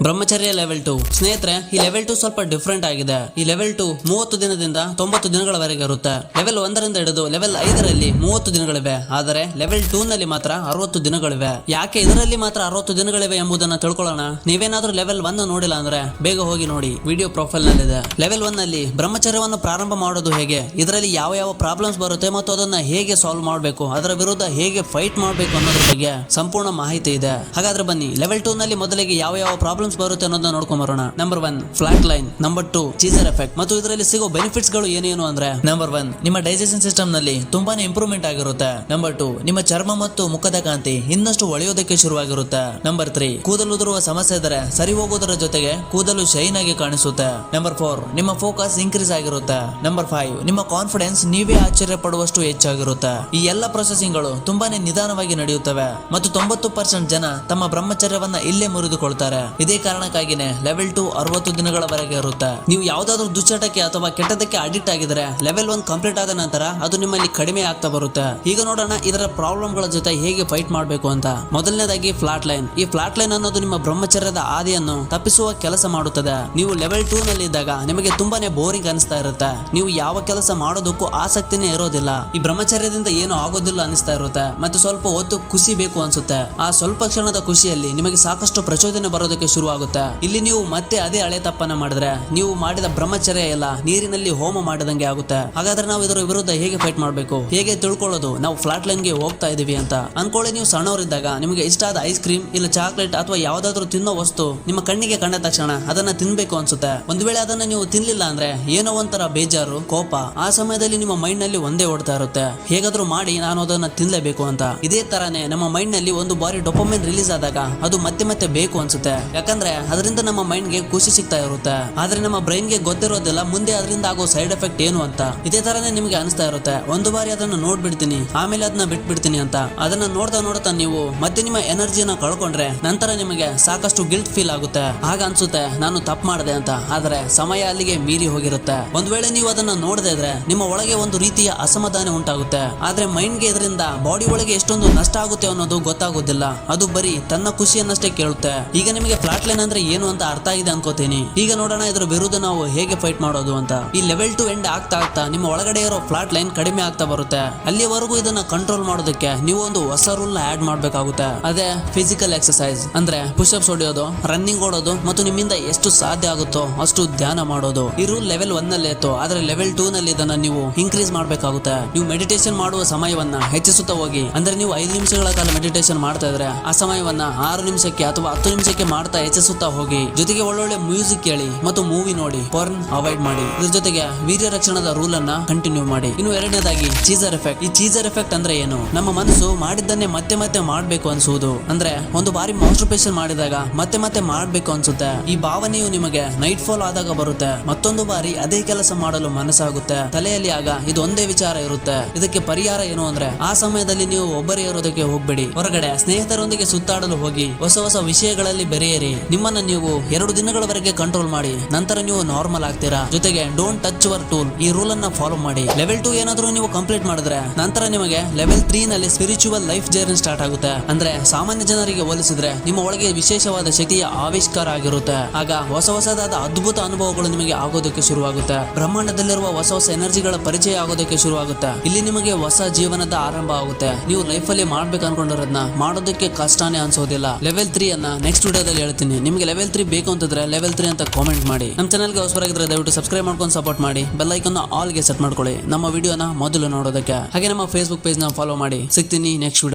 ಬ್ರಹ್ಮಚರ್ಯ ಲೆವೆಲ್ 2 ಸ್ನೇಹಿತರೆ, ಈ ಲೆವೆಲ್ 2 ಸ್ವಲ್ಪ ಡಿಫ್ರೆಂಟ್ ಆಗಿದೆ. ಈ ಲೆವೆಲ್ 2 30 ದಿನದಿಂದ 90 ದಿನಗಳವರೆಗೆ ಇರುತ್ತೆ. ಲೆವೆಲ್ 1ರಿಂದ ಹಿಡಿದು ಲೆವೆಲ್ 5ರಲ್ಲಿ 30 ದಿನಗಳಿವೆ. ಆದರೆ ಲೆವೆಲ್ 2 ನಲ್ಲಿ ಮಾತ್ರ 60 ದಿನಗಳಿವೆ. ಯಾಕೆ ಇದರಲ್ಲಿ ಮಾತ್ರ 60 ದಿನಗಳಿವೆ ಎಂಬುದನ್ನು ತಿಳ್ಕೊಳ್ಳೋಣ. ನೀವೇನಾದ್ರೂ ಲೆವೆಲ್ 1 ನೋಡಿಲ್ಲ ಅಂದ್ರೆ ಬೇಗ ಹೋಗಿ ನೋಡಿ, ವಿಡಿಯೋ ಪ್ರೊಫೈಲ್ ನಲ್ಲಿದೆ. ಲೆವೆಲ್ 1 ನಲ್ಲಿ ಬ್ರಹ್ಮಚರ್ಯವನ್ನು ಪ್ರಾರಂಭ ಮಾಡೋದು ಹೇಗೆ, ಇದರಲ್ಲಿ ಯಾವ ಪ್ರಾಬ್ಲಮ್ಸ್ ಬರುತ್ತೆ ಮತ್ತು ಅದನ್ನ ಹೇಗೆ ಸಾಲ್ವ್ ಮಾಡಬೇಕು, ಅದರ ವಿರುದ್ಧ ಹೇಗೆ ಫೈಟ್ ಮಾಡಬೇಕು ಅನ್ನೋದ್ರ ಬಗ್ಗೆ ಸಂಪೂರ್ಣ ಮಾಹಿತಿ ಇದೆ. ಹಾಗಾದ್ರೆ ಬನ್ನಿ, ಲೆವೆಲ್ 2 ನಲ್ಲಿ ಮೊದಲಿಗೆ ಯಾವ ಪ್ರಾಬ್ಲಮ್ಸ್ ಬರುತ್ತೆ ಅನ್ನೋದನ್ನ ನೋಡ್ಕೊಂಡ್ ಬರೋಣ. Number 1 flat line, number 2 chaser effect. ಮತ್ತು ಇದರಲ್ಲಿ ಸಿಗೋ ಬೆನಿಫಿಟ್ಸ್ ಗಳು ಏನೇನು ಅಂದ್ರೆ, ನಂಬರ್ 1 ನಿಮ್ಮ ಡೈಜೆಷನ್ ಸಿಸ್ಟಮ್ ನಲ್ಲಿ ತುಂಬಾನೇ ಇಂಪ್ರೂವ್ಮೆಂಟ್ ಆಗಿರುತ್ತೆ. ನಂಬರ್ 2 ನಿಮ್ಮ ಚರ್ಮ ಮತ್ತು ಮುಖದ ಕಾಂತಿ ಇನ್ನಷ್ಟು ಒಳೆಯೋದಕ್ಕೆ ಶುರುವಾಗಿರುತ್ತೆ. ನಂಬರ್ 3 ಕೂದಲು ಉದುರುವ ಸಮಸ್ಯೆ ಇದ್ದರೆ ಸರಿ ಹೋಗೋದರ ಜೊತೆಗೆ ಕೂದಲು ಶೈನ್ ಆಗಿ ಕಾಣಿಸುತ್ತೆ. ನಂಬರ್ 4 ನಿಮ್ಮ ಫೋಕಸ್ ಇನ್ಕ್ರೀಸ್ ಆಗಿರುತ್ತೆ. ನಂಬರ್ 5 ನಿಮ್ಮ ಕಾನ್ಫಿಡೆನ್ಸ್ ನೀವೇ ಆಶ್ಚರ್ಯ ಪಡುವಷ್ಟು ಹೆಚ್ಚಾಗಿರುತ್ತೆ. ಈ ಎಲ್ಲ ಪ್ರೊಸೆಸಿಂಗ್ ಗಳು ತುಂಬಾನೇ ನಿಧಾನವಾಗಿ ನಡೆಯುತ್ತವೆ ಮತ್ತು 90% ಜನ ತಮ್ಮ ಬ್ರಹ್ಮಚರ್ಯವನ್ನ ಇಲ್ಲೇ ಮುರಿದುಕೊಳ್ತಾರೆ. ಇದೇ ಕಾರಣಕ್ಕಾಗಿನೇ ಲೆವೆಲ್ 2 60 ದಿನಗಳವರೆಗೆ ಇರುತ್ತೆ. ನೀವು ಯಾವ್ದಾದ್ರು ದುಶ್ಚಟಕ್ಕೆ ಅಥವಾ ಕೆಟ್ಟದಕ್ಕೆ ಅಡಿಕ್ಟ್ ಆಗಿದ್ರೆ ಲೆವೆಲ್ 1 ಕಂಪ್ಲೀಟ್ ಆದ ನಂತರ ಅದು ನಿಮ್ಮಲ್ಲಿ ಕಡಿಮೆ ಆಗ್ತಾ ಬರುತ್ತೆ. ಈಗ ನೋಡೋಣ ಇದರ ಪ್ರಾಬ್ಲಮ್ ಗಳ ಜೊತೆ ಹೇಗೆ ಫೈಟ್ ಮಾಡಬೇಕು ಅಂತ. ಮೊದಲನೇದಾಗಿ ಫ್ಲಾಟ್ ಲೈನ್. ಈ ಫ್ಲಾಟ್ ಲೈನ್ ಅನ್ನೋದು ನಿಮ್ಮ ಬ್ರಹ್ಮಚರ್ಯದ ಆದಿಯನ್ನು ತಪ್ಪಿಸುವ ಕೆಲಸ ಮಾಡುತ್ತದೆ. ನೀವು ಲೆವೆಲ್ 2 ನಲ್ಲಿ ಇದ್ದಾಗ ನಿಮಗೆ ತುಂಬಾನೇ ಬೋರಿಂಗ್ ಅನಿಸ್ತಾ ಇರುತ್ತೆ. ನೀವು ಯಾವ ಕೆಲಸ ಮಾಡೋದಕ್ಕೂ ಆಸಕ್ತಿನೇ ಇರೋದಿಲ್ಲ. ಈ ಬ್ರಹ್ಮಚರ್ಯದಿಂದ ಏನು ಆಗೋದಿಲ್ಲ ಅನಿಸ್ತಾ ಇರುತ್ತೆ ಮತ್ತು ಸ್ವಲ್ಪ ಹೊತ್ತು ಖುಷಿ ಬೇಕು ಅನ್ಸುತ್ತೆ. ಆ ಸ್ವಲ್ಪ ಕ್ಷಣದ ಖುಷಿಯಲ್ಲಿ ನಿಮಗೆ ಸಾಕಷ್ಟು ಪ್ರಚೋದನೆ ಬರೋದಕ್ಕೆ ಶುರು ಆಗುತ್ತೆ. ಇಲ್ಲಿ ನೀವು ಮತ್ತೆ ಅದೇ ಹಳೆ ತಪ್ಪನ್ನ ಮಾಡಿದ್ರೆ ನೀವು ಮಾಡಿದ ಬ್ರಹ್ಮಚರ್ಯ ಎಲ್ಲ ನೀರಿನಲ್ಲಿ ಹೋಮ ಮಾಡಿದಂಗೆ ಆಗುತ್ತೆ. ಹಾಗಾದ್ರೆ ನಾವು ಇದರ ವಿರುದ್ಧ ಹೇಗೆ ಫೈಟ್ ಮಾಡಬೇಕು, ಹೇಗೆ ತಿಳ್ಕೊಳ್ಳೋದು ನಾವು ಫ್ಲಾಟ್ ಲೈನ್ ಗೆ ಹೋಗ್ತಾ ಇದೀವಿ ಅಂತ ಅನ್ಕೊಳ್ಳಿ. ನೀವು ಸಣ್ಣವರಿದ್ದಾಗ ನಿಮಗೆ ಇಷ್ಟ ಆದ ಐಸ್ ಕ್ರೀಮ್ ಇಲ್ಲ ಚಾಕ್ಲೇಟ್ ಅಥವಾ ಯಾವ್ದಾದ್ರು ತಿನ್ನೋ ವಸ್ತು ನಿಮ್ಮ ಕಣ್ಣಿಗೆ ಕಂಡ ತಕ್ಷಣ ಅದನ್ನ ತಿನ್ಬೇಕು ಅನ್ಸುತ್ತೆ. ಒಂದು ವೇಳೆ ಅದನ್ನ ನೀವು ತಿನ್ಲಿಲ್ಲ ಅಂದ್ರೆ ಏನೋ ಒಂಥರ ಬೇಜಾರು, ಕೋಪ. ಆ ಸಮಯದಲ್ಲಿ ನಿಮ್ಮ ಮೈಂಡ್ ನಲ್ಲಿ ಒಂದೇ ಓಡ್ತಾ ಇರುತ್ತೆ, ಹೇಗಾದ್ರೂ ಮಾಡಿ ನಾನು ಅದನ್ನ ತಿನ್ಲೇಬೇಕು ಅಂತ. ಇದೇ ತರಾನೇ ನಮ್ಮ ಮೈಂಡ್ ನಲ್ಲಿ ಒಂದು ಬಾರಿ ಡೋಪಮೈನ್ ರಿಲೀಸ್ ಆದಾಗ ಅದು ಮತ್ತೆ ಮತ್ತೆ ಬೇಕು ಅನ್ಸುತ್ತೆ. ಯಾಕಂದ್ರೆ ಅದರಿಂದ ನಮ್ಮ ಮೈಂಡ್ ಗೆ ಖುಷಿ ಸಿಗ್ತಾ ಇರುತ್ತೆ. ಆದ್ರೆ ನಮ್ಮ ಬ್ರೈನ್ ಗೆ ಗೊತ್ತಿರೋದಿಲ್ಲ ಮುಂದೆ ಅದರಿಂದ ಆಗೋ ಸೈಡ್ ಎಫೆಕ್ಟ್ ಏನು ಅಂತ. ಇದೇ ತರಾನೇ ನಿಮಗೆ ಅನಿಸ್ತಾ ಇರುತ್ತೆ, ಒಂದು ಬಾರಿ ಅದನ್ನ ನೋಡ್ಬಿಡ್ತೀನಿ ಆಮೇಲೆ ಅದನ್ನ ಬಿಟ್ಬಿಡ್ತೀನಿ ಅಂತ. ಅದನ್ನ ನೋಡ್ತಾ ನೀವು ಮತ್ತೆ ನಿಮ್ಮ ಎನರ್ಜಿನ ಕಳ್ಕೊಂಡ್ರೆ ನಂತರ ನಿಮಗೆ ಸಾಕಷ್ಟು ಗಿಲ್ಟ್ ಫೀಲ್ ಆಗುತ್ತೆ. ಆಗ ಅನ್ಸುತ್ತೆ ನಾನು ತಪ್ಪು ಮಾಡಿದೆ ಅಂತ. ಆದ್ರೆ ಸಮಯ ಅಲ್ಲಿಗೆ ಮೀರಿ ಹೋಗಿರುತ್ತೆ. ಒಂದ್ ವೇಳೆ ನೀವು ಅದನ್ನ ನೋಡದೇ ಇದ್ರೆ ನಿಮ್ಮ ಒಳಗೆ ಒಂದು ರೀತಿಯ ಅಸಮಾಧಾನ ಉಂಟಾಗುತ್ತೆ. ಆದ್ರೆ ಮೈಂಡ್ ಗೆ ಇದರಿಂದ ಬಾಡಿ ಒಳಗೆ ಎಷ್ಟೊಂದು ನಷ್ಟ ಆಗುತ್ತೆ ಅನ್ನೋದು ಗೊತ್ತಾಗೋದಿಲ್ಲ. ಅದು ಬರೀ ತನ್ನ ಖುಷಿಯನ್ನಷ್ಟೇ ಕೇಳುತ್ತೆ. ಈಗ ನಿಮಗೆ ಫ್ಲಾಟ್ ಲೈನ್ ಅಂದ್ರೆ ಏನು ಅಂತ ಅರ್ಥ ಆಗಿದೆ ಅನ್ಕೋತೀನಿ. ಈಗ ನೋಡೋಣ ಇದರ ವಿರುದ್ಧ ನಾವು ಹೇಗೆ ಫೈಟ್ ಮಾಡೋದು ಅಂತ. ಈ ಲೆವೆಲ್ 2 ಎಂಡ್ ಆಗ್ತಾ ನಿಮ್ಮ ಒಳಗಡೆ ಇರೋ ಫ್ಲಾಟ್ ಲೈನ್ ಕಡಿಮೆ ಆಗ್ತಾ ಬರುತ್ತೆ. ಅಲ್ಲಿವರೆಗೂ ಇದನ್ನ ಕಂಟ್ರೋಲ್ ಮಾಡೋದಕ್ಕೆ ನೀವು ಒಂದು ಹೊಸ ರೂಲ್ ಆಡ್ ಮಾಡ್ಬೇಕಾಗುತ್ತೆ. ಅದೇ ಫಿಸಿಕಲ್ ಎಕ್ಸರ್ಸೈಸ್. ಅಂದ್ರೆ ಪುಷಪ್ಸ್ ಹೊಡೆಯೋದು, ರನ್ನಿಂಗ್ ಓಡೋದು ಮತ್ತು ನಿಮ್ಮಿಂದ ಎಷ್ಟು ಸಾಧ್ಯ ಆಗುತ್ತೋ ಅಷ್ಟು ಧ್ಯಾನ ಮಾಡೋದು. ಈ ರೂಲ್ ಲೆವೆಲ್ 1 ನಲ್ಲಿ ಇತ್ತು, ಆದ್ರೆ ಲೆವೆಲ್ 2 ನಲ್ಲಿ ಇದನ್ನ ನೀವು ಇನ್ಕ್ರೀಸ್ ಮಾಡ್ಬೇಕಾಗುತ್ತೆ. ನೀವು ಮೆಡಿಟೇಷನ್ ಮಾಡುವ ಸಮಯವನ್ನ ಹೆಚ್ಚಿಸುತ್ತಾ ಹೋಗಿ. ಅಂದ್ರೆ ನೀವು 5 ನಿಮಿಷಗಳ ಕಾಲ ಮೆಡಿಟೇಷನ್ ಮಾಡ್ತಾ ಇದ್ರೆ ಆ ಸಮಯವನ್ನ 6 ನಿಮಿಷಕ್ಕೆ ಅಥವಾ 10 ನಿಮಿಷಕ್ಕೆ ಮಾಡ್ತಾ ಹೆಚ್ಚಿಸುತ್ತಾ ಹೋಗಿ. ಜೊತೆಗೆ ಒಳ್ಳೊಳ್ಳೆ ಮ್ಯೂಸಿಕ್ ಕೇಳಿ ಮತ್ತು ಮೂವಿ ನೋಡಿ. ಪರ್ನ್ ಅವಾಯ್ಡ್ ಮಾಡಿ. ಇದ್ರ ಜೊತೆಗೆ ವೀರ್ಯ ರಕ್ಷಣದ ರೂಲ್ ಅನ್ನ ಕಂಟಿನ್ಯೂ ಮಾಡಿ. ಇನ್ನು ಎರಡನೇದಾಗಿ ಚೀಸರ್ ಎಫೆಕ್ಟ್. ಈ ಚೀಸರ್ ಎಫೆಕ್ಟ್ ಅಂದ್ರೆ ಏನು? ನಮ್ಮ ಮನಸ್ಸು ಮಾಡಿದ್ದನ್ನೇ ಮತ್ತೆ ಮತ್ತೆ ಮಾಡ್ಬೇಕು ಅನ್ಸುವುದು. ಅಂದ್ರೆ ಒಂದು ಬಾರಿ ಮಾಸ್ಟರ್ಬೇಷನ್ ಮಾಡಿದಾಗ ಮತ್ತೆ ಮತ್ತೆ ಮಾಡ್ಬೇಕು ಅನ್ಸುತ್ತೆ. ಈ ಭಾವನೆಯು ನಿಮಗೆ ನೈಟ್ ಫಾಲ್ ಆದಾಗ ಬರುತ್ತೆ. ಮತ್ತೊಂದು ಬಾರಿ ಅದೇ ಕೆಲಸ ಮಾಡಲು ಮನಸ್ಸಾಗುತ್ತೆ. ತಲೆಯಲ್ಲಿ ಆಗ ಇದು ಒಂದೇ ವಿಚಾರ ಇರುತ್ತೆ. ಇದಕ್ಕೆ ಪರಿಹಾರ ಏನು ಅಂದ್ರೆ, ಆ ಸಮಯದಲ್ಲಿ ನೀವು ಒಬ್ಬರೇ ಇರೋದಕ್ಕೆ ಹೋಗ್ಬೇಡಿ. ಹೊರಗಡೆ ಸ್ನೇಹಿತರೊಂದಿಗೆ ಸುತ್ತಾಡಲು ಹೋಗಿ ಹೊಸ ಹೊಸ ವಿಷಯಗಳಲ್ಲಿ ಬೆರೆಯಿರಿ. ನಿಮ್ಮನ್ನ ನೀವು 2 ದಿನಗಳವರೆಗೆ ಕಂಟ್ರೋಲ್ ಮಾಡಿ, ನಂತರ ನೀವು ನಾರ್ಮಲ್ ಆಗ್ತೀರಾ. ಜೊತೆಗೆ ಡೋಂಟ್ ಟಚ್ ಯುವರ್ ಟೂಲ್. ಈ ರೂಲ್ ಅನ್ನ ಫಾಲೋ ಮಾಡಿ. ಲೆವೆಲ್ 2 ಏನಾದ್ರೂ ನೀವು ಕಂಪ್ಲೀಟ್ ಮಾಡಿದ್ರೆ ನಂತರ ನಿಮಗೆ ಲೆವೆಲ್ 3 ನಲ್ಲಿ ಸ್ಪಿರಿಚುವಲ್ ಲೈಫ್ ಜರ್ನಿ ಸ್ಟಾರ್ಟ್ ಆಗುತ್ತೆ. ಅಂದ್ರೆ ಸಾಮಾನ್ಯ ಜನರಿಗೆ ಹೋಲಿಸಿದ್ರೆ ನಿಮ್ಮ ಒಳಗೆ ವಿಶೇಷವಾದ ಶಕ್ತಿಯ ಆವಿಷ್ಕಾರ ಆಗಿರುತ್ತೆ. ಆಗ ಹೊಸದಾದ ಅದ್ಭುತ ಅನುಭವಗಳು ನಿಮಗೆ ಆಗೋದಕ್ಕೆ ಶುರುವಾಗುತ್ತೆ. ಬ್ರಹ್ಮಾಂಡದಲ್ಲಿರುವ ಹೊಸ ಎನರ್ಜಿಗಳ ಪರಿಚಯ ಆಗೋದಕ್ಕೆ ಶುರುವಾಗುತ್ತೆ. ಇಲ್ಲಿ ನಿಮಗೆ ಹೊಸ ಜೀವನದ ಆರಂಭ ಆಗುತ್ತೆ. ನೀವು ಲೈಫ್ ಅಲ್ಲಿ ಮಾಡ್ಬೇಕು ಅನ್ಕೊಂಡಿರೋದನ್ನ ಮಾಡೋದಕ್ಕೆ ಕಷ್ಟನೇ ಅನ್ಸೋದಿಲ್ಲ. ಲೆವೆಲ್ 3 ಅನ್ನ ನೆಕ್ಸ್ಟ್ ವಿಡಿಯೋದಲ್ಲಿ ಹೇಳ್ತೀನಿ. ನಿಮಗೆ ಲೆವೆಲ್ 3 ಬೇಕು ಅಂತಂದ್ರೆ ಲೆವೆಲ್ 3 ಅಂತ ಕಾಮೆಂಟ್ ಮಾಡಿ. ನಮ್ಮ ಚಾನಲ್ಗೆ ಹೊಸಬರಾಗಿದ್ರೆ ದಯವಿಟ್ಟು ಸಬ್ಸ್ಕ್ರೈಬ್ ಮಾಡ್ಕೊಂಡು ಸಪೋರ್ಟ್ ಮಾಡಿ. ಬೆಲ್ ಐಕಾನ್ ಆಲ್ ಗೆ ಸೆಟ್ ಮಾಡ್ಕೊಳ್ಳಿ ನಮ್ಮ ವಿಡಿಯೋನ ಮೊದಲು ನೋಡೋದಕ್ಕೆ. ಹಾಗೆ ನಮ್ಮ ಫೇಸ್ಬುಕ್ ಪೇಜ್ ನ ಫಾಲೋ ಮಾಡಿ. ಸಿಗ್ತೀನಿ ನೆಕ್ಸ್ಟ್ ವಿಡಿಯೋ.